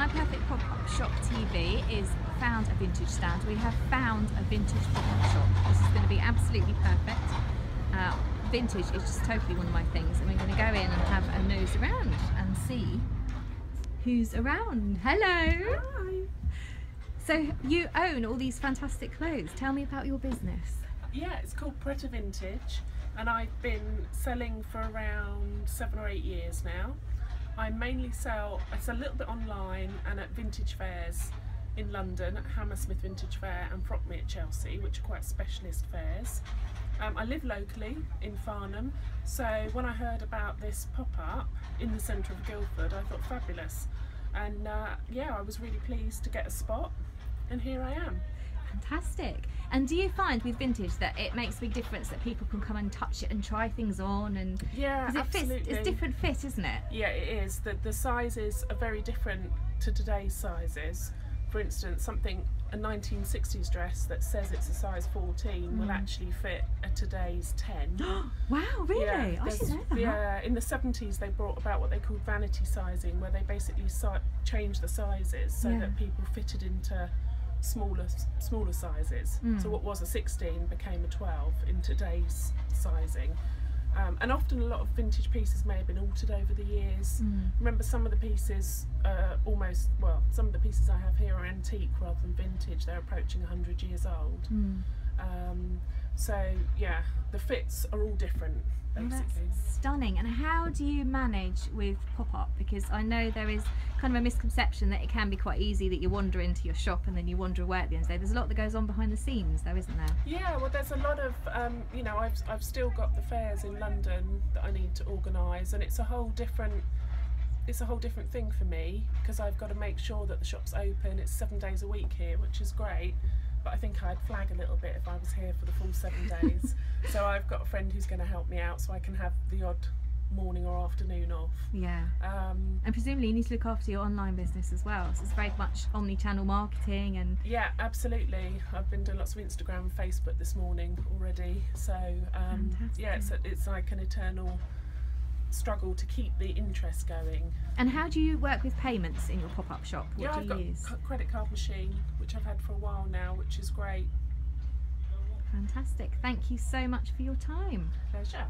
My Perfect Pop-Up Shop TV is found a vintage stand. We have found a vintage pop-up shop. This is going to be absolutely perfect. Vintage is just totally one of my things, and we're going to go in and have a nose around and see who's around. Hello! Hi. So you own all these fantastic clothes. Tell me about your business. Yeah, it's called Pret A Vintage, and I've been selling for around 7 or 8 years now. I mainly sell a little bit online and at vintage fairs in London, at Hammersmith Vintage Fair and Frockme at Chelsea, which are quite specialist fairs. I live locally in Farnham, so when I heard about this pop-up in the centre of Guildford, I thought fabulous. And yeah, I was really pleased to get a spot, and here I am. Fantastic. And do you find with vintage that it makes a big difference that people can come and touch it and try things on? And yeah, absolutely. It's different fit, isn't it? Yeah, it is. The sizes are very different to today's sizes. For instance, a 1960s dress that says it's a size 14 will actually fit a today's 10. Wow, really? Yeah, I didn't know that. Yeah, in the 70s they brought about what they called vanity sizing, where they basically changed the sizes so that people fitted into smaller sizes. So what was a 16 became a 12 in today's sizing. And often a lot of vintage pieces may have been altered over the years. Remember, some of the pieces some of the pieces I have here are antique rather than vintage. They're approaching 100 years old. So yeah, the fits are all different, basically. That's stunning. And how do you manage with pop-up? Because I know there is kind of a misconception that it can be quite easy that you wander into your shop and then you wander away at the end of the day. There's a lot that goes on behind the scenes though, isn't there? Yeah, well, there's a lot of, you know, I've still got the fairs in London that I need to organise, and it's a whole different thing for me, because I've got to make sure that the shop's open. It's 7 days a week here, which is great, but I think I'd flag a little bit if I was here for the full 7 days. So I've got a friend who's going to help me out so I can have the odd morning or afternoon off. Yeah. And presumably you need to look after your online business as well, so it's very much omni-channel marketing. And yeah, absolutely. I've been doing lots of Instagram and Facebook this morning already, so yeah, it's like an eternal struggle to keep the interest going. And how do you work with payments in your pop-up shop? What do you use? I've got a credit card machine, which I've had for a while now, which is great. Fantastic. Thank you so much for your time. Pleasure.